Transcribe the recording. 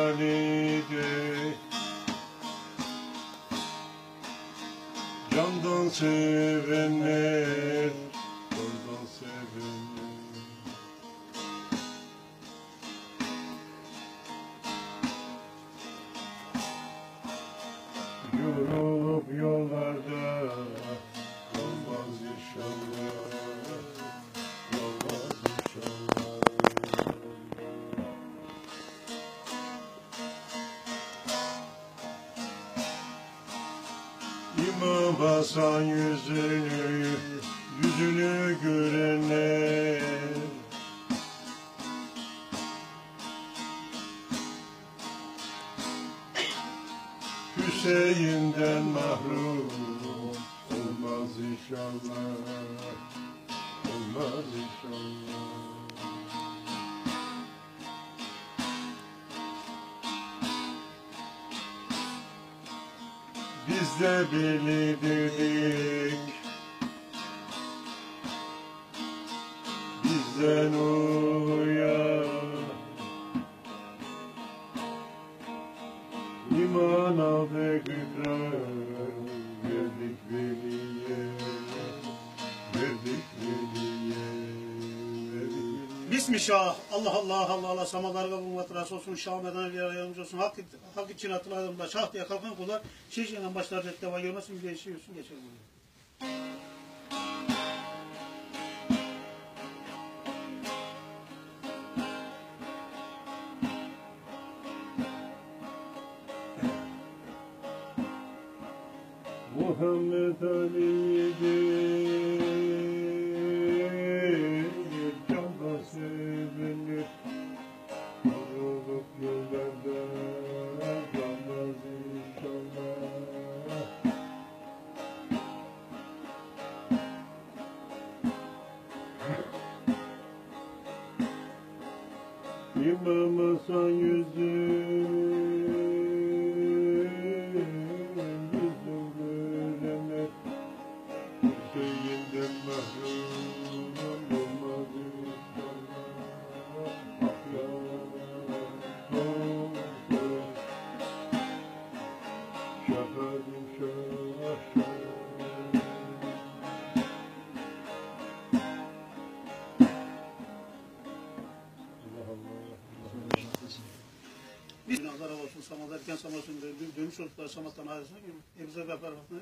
halide candan sevenler, candan sevenler. Yorulup yollarda olmaz inşallah, olmaz inşallah. İmam Hasan yüzünü görenler Hüseyin'den mahrum olmaz inşallah, olmaz inşallah. Biz de bilirdik bizden uyan İman aldık ikrar verdik veliye, verdik veliye, verdik veliye. Bismillah, Allah Allah, Allah Allah, samalar ve bulunmak razı olsun, Şah Medan bir yardımcı olsun, hak için hatırladığımda şah diye kalkan kullar, şişeyle başlar deva görmesin, bir geçiyorsun, geçer bunu. Muhammed Ali'dir, candan sevenler, yorulup yollarda kalmaz inşallah. İmam Hasan Hüseyin'den mahrum olmaz inşallah. Ah ya olsun şahadım şah şah. Biz günahlara olsun, samalar erken samasın, dönmüş oldukları samattan ayrılsın, bize vefa